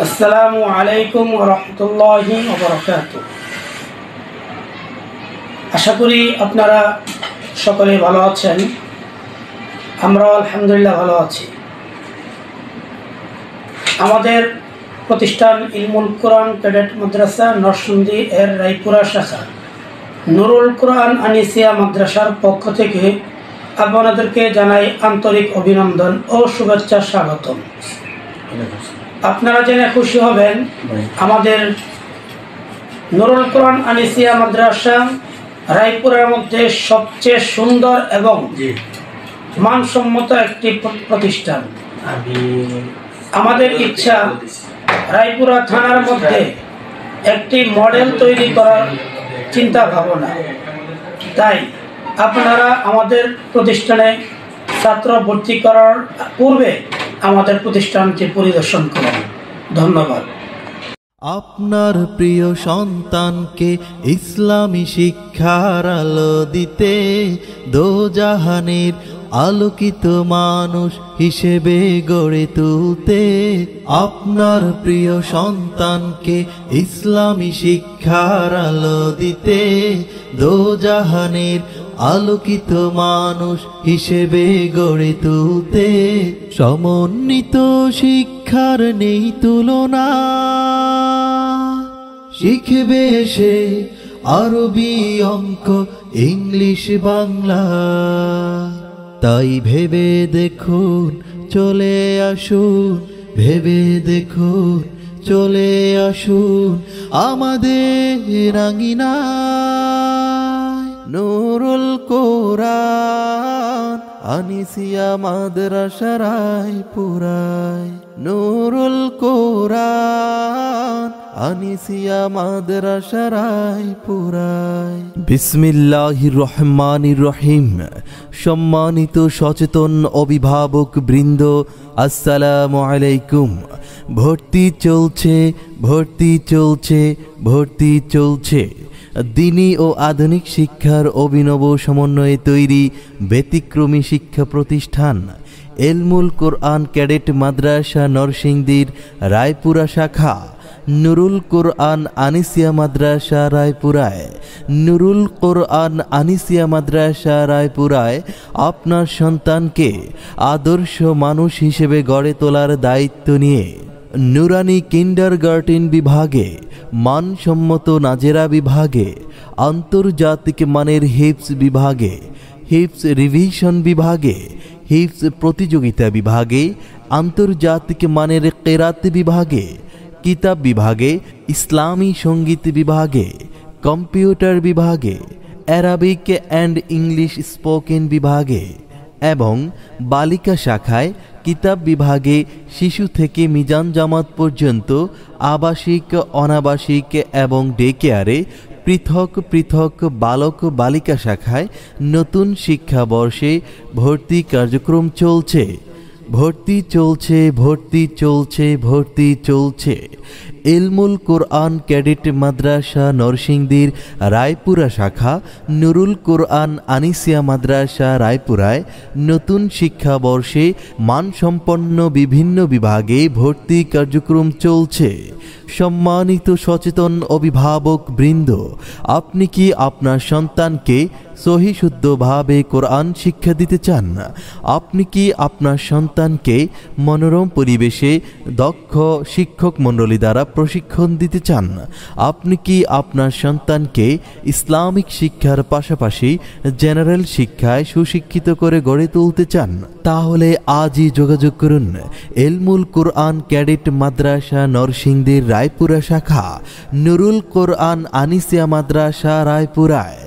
আসসালামু আলাইকুম ওয়া রাহমাতুল্লাহি ওয়া বারাকাতুহু। আশা করি আপনারা সকলে ভালো আছেন। আমরাও আলহামদুলিল্লাহ ভালো আছি। আমাদের প্রতিষ্ঠান ইলমুল কোরআন ক্যাডেট মাদ্রাসা নরসিংদী এর রায়পুরা শাখা নুরুল কোরআন আনিসিয়া মাদ্রাসার পক্ষ থেকে আপনাদেরকে জানাই আন্তরিক অভিনন্দন ও শুভেচ্ছা স্বাগতম। আপনারা জেনে খুশি হবেন, আমাদের নুরুল কোরআন আনিসিয়া মাদ্রাসা রায়পুরের মধ্যে সবচেয়ে সুন্দর এবং মানসম্মত একটি প্রতিষ্ঠান। আমাদের ইচ্ছা রায়পুরা থানার মধ্যে একটি মডেল তৈরি করার চিন্তা ভাবনা। তাই আপনারা আমাদের প্রতিষ্ঠানে ছাত্র ভর্তি করার পূর্বে আমাদের প্রতিষ্ঠানটি পরিদর্শন করুন। ধন্যবাদ। আপনার প্রিয় সন্তানকে ইসলামী শিক্ষার আলো দিতে, দোজাহানের আলোকিত মানুষ হিসেবে গড়ে তুলতে, আপনার প্রিয় সন্তানকে ইসলামী শিক্ষার আলো দিতে, দোজাহানের আলোকিত মানুষ হিসেবে গড়ে তুলতে, সমন্বিত শিক্ষার নেই তুলনা। শিখবে সে আরবি, অঙ্ক, ইংলিশ, বাংলা। তাই ভেবে দেখুন, চলে আসুন, ভেবে দেখুন, চলে আসুন আমাদের আঙিনায়। নুরুল কোরআন আনিসিয়া মাদ্রাসা রায়পুরায়, নুরুল কোরআন আনিসিয়া মাদ্রাসা রায়পুরায়। বিসমিল্লাহির রহমানির রহিম। সম্মানিত সচেতন অভিভাবক বৃন্দ, আসসালামু আলাইকুম। ভর্তি চলছে, ভর্তি চলছে, ভর্তি চলছে। দ্বীনি ও আধুনিক শিক্ষার অভিনব সমন্বয়ে তৈরি ব্যতিক্রমী শিক্ষা প্রতিষ্ঠান ইলমুল কোরআন ক্যাডেট মাদ্রাসা নরসিংদীর রায়পুরা শাখা নুরুল কোরআন আনিসিয়া মাদ্রাসা রায়পুরায়। নুরুল কোরআন আনিসিয়া মাদ্রাসা রায়পুরায় আপনার সন্তানকে আদর্শ মানুষ হিসেবে গড়ে তোলার দায়িত্ব নিয়ে নুরানি কিন্ডারগার্টেন বিভাগে, মানসম্মত নাজেরা বিভাগে, আন্তর্জাতিক মানের হিফজ বিভাগে, হিফজ রিভিশন বিভাগে, হিফজ প্রতিযোগিতা বিভাগে, আন্তর্জাতিক মানের কেরাত বিভাগে, কিতাব বিভাগে, ইসলামী সঙ্গীত বিভাগে, কম্পিউটার বিভাগে, অ্যারাবিক অ্যান্ড ইংলিশ স্পোকেন বিভাগে এবং বালিকা শাখায় কিতাব বিভাগে শিশু থেকে মিজান জামাত পর্যন্ত আবাসিক, অনাবাসিক এবং ডে কেয়ারে পৃথক পৃথক বালক বালিকা শাখায় নতুন শিক্ষাবর্ষে ভর্তি কার্যক্রম চলছে। ভর্তি চলছে, ভর্তি চলছে, ভর্তি চলছে। ইলমুল কোরআন ক্যাডেট মাদ্রাসা নরসিংদীর রায়পুরা শাখা নুরুল কোরআন আনিসিয়া মাদ্রাসা রায়পুরায় নতুন শিক্ষাবর্ষে মানসম্পন্ন বিভিন্ন বিভাগে ভর্তি কার্যক্রম চলছে। সম্মানিত সচেতন অভিভাবক বৃন্দ, আপনি কি আপনার সন্তানকে সহিশুদ্ধভাবে কোরআন শিক্ষা দিতে চান? আপনি কি আপনার সন্তানকে মনোরম পরিবেশে দক্ষ শিক্ষক মণ্ডলী দ্বারা প্রশিক্ষণ দিতে চান? আপনি কি আপনার সন্তানকে ইসলামিক শিক্ষার পাশাপাশি জেনারেল শিক্ষায় সুশিক্ষিত করে গড়ে তুলতে চান? তাহলে আজই যোগাযোগ করুন ইলমুল কোরআন ক্যাডেট মাদ্রাসা নরসিংদীর রায়পুরা শাখা নুরুল কোরআন আনিসিয়া মাদ্রাসা রায়পুরায়।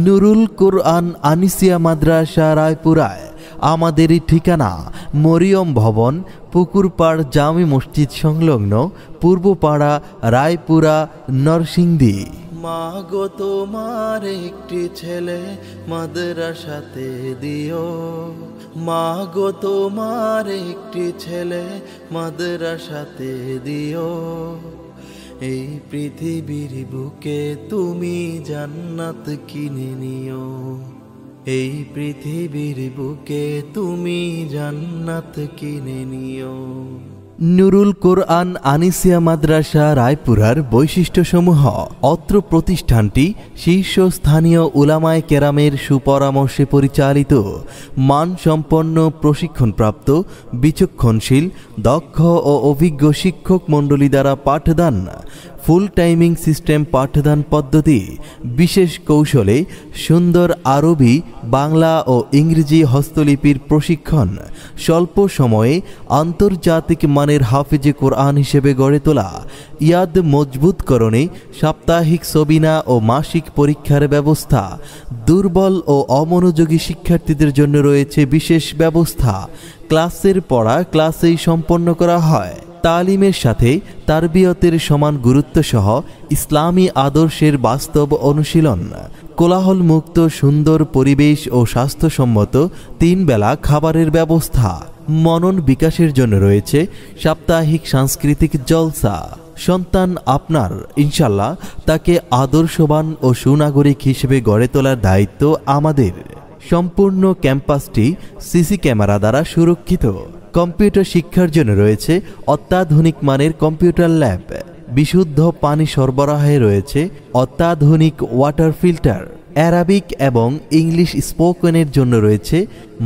নুরুল কোরআন আনিসিয়া মাদ্রাসা রায়পুরায়। আমাদের ঠিকানা মরিয়ম ভবন, পুকুরপাড় জামি মসজিদ সংলগ্ন, পূর্বপাড়া, রায়পুরা, নরসিংদী। মাগো তোমার একটি ছেলে মাদ্রাসাতে দিও, মাগো তোমার একটি ছেলে মাদ্রাসাতে দিও। এই পৃথিবীর বুকে তুমি জান্নাত কিনে নিও, এই পৃথিবীর বুকে তুমি জান্নাত কিনে নিও। নুরুল কোরআন আনিসিয়া মাদ্রাসা রায়পুরার বৈশিষ্ট্যসমূহ। অত্র প্রতিষ্ঠানটি শীর্ষস্থানীয় উলামায়ে কেরামের সুপরামর্শে পরিচালিত, মানসম্পন্ন প্রশিক্ষণপ্রাপ্ত, বিচক্ষণশীল, দক্ষ ও অভিজ্ঞ শিক্ষক মণ্ডলী দ্বারা পাঠদান, ফুল টাইমিং সিস্টেম পাঠদান পদ্ধতি, বিশেষ কৌশলে সুন্দর আরবি, বাংলা ও ইংরেজি হস্তলিপির প্রশিক্ষণ, স্বল্প সময়ে আন্তর্জাতিক মানের হাফিজে কোরআন হিসেবে গড়ে তোলা, ইয়াদ মজবুতকরণে সাপ্তাহিক সবিনা ও মাসিক পরীক্ষার ব্যবস্থা, দুর্বল ও অমনোযোগী শিক্ষার্থীদের জন্য রয়েছে বিশেষ ব্যবস্থা। ক্লাসের পড়া ক্লাসেই সম্পন্ন করা হয়। তালিমের সাথে তারবিয়তের সমান গুরুত্ব সহ ইসলামী আদর্শের বাস্তব অনুশীলন, কোলাহল মুক্ত সুন্দর পরিবেশ ও স্বাস্থ্যসম্মত 3 বেলা খাবারের ব্যবস্থা। মনন বিকাশের জন্য রয়েছে সাপ্তাহিক সাংস্কৃতিক জলসা। সন্তান আপনার, ইনশাল্লাহ তাকে আদর্শবান ও সুনাগরিক হিসেবে গড়ে তোলার দায়িত্ব আমাদের। সম্পূর্ণ ক্যাম্পাসটি সিসি ক্যামেরা দ্বারা সুরক্ষিত। কম্পিউটার শিক্ষার জন্য রয়েছে অত্যাধুনিক মানের কম্পিউটার ল্যাব। বিশুদ্ধ পানি সরবরাহে রয়েছে অত্যাধুনিক ওয়াটার ফিল্টার। অ্যারাবিক এবং ইংলিশ স্পোকেনের জন্য রয়েছে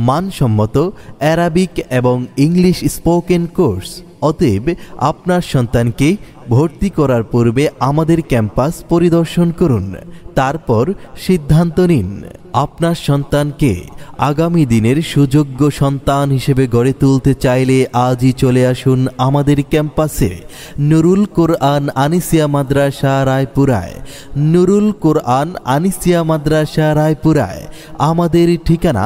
মানসম্মত অ্যারাবিক এবং ইংলিশ স্পোকেন কোর্স। অতএব আপনার সন্তানকে ভর্তি করার পূর্বে আমাদের ক্যাম্পাস পরিদর্শন করুন, তারপর সিদ্ধান্ত নিন। আপনার সন্তানকে আগামী দিনের সুযোগ্য সন্তান হিসেবে গড়ে তুলতে চাইলে আজই চলে আসুন আমাদের ক্যাম্পাসে, নুরুল কোরআন আনিসিয়া মাদ্রাসা রায়পুরায়। নুরুল কোরআন আনিসিয়া মাদ্রাসা রায়পুরায়। আমাদের ঠিকানা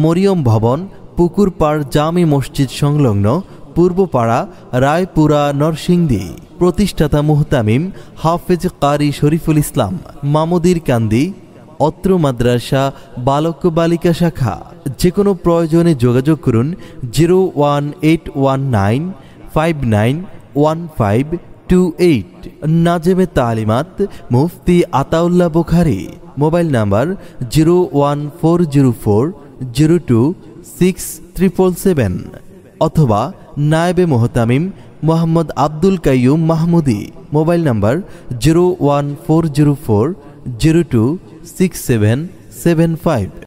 মরিয়ম ভবন, পুকুরপাড় জামে মসজিদ সংলগ্ন, পূর্বপাড়া, রায়পুরা, নরসিংদী। প্রতিষ্ঠাতা মুহতামিম হাফেজ কারি শরীফুল ইসলাম, মামুদির কান্দি। অত্র মাদ্রাসা বালক বালিকা শাখা। যে কোনো প্রয়োজনে যোগাযোগ করুন 01819591528। নাজেমে তালিমাত মুফতি আতাউল্লাহ বুখারী। মোবাইল নাম্বার 01404026777 অথবা নায়েবে মোহতামিম মোহাম্মদ আব্দুল কাইয়ুম মাহমুদি। Mobile number 01404026775।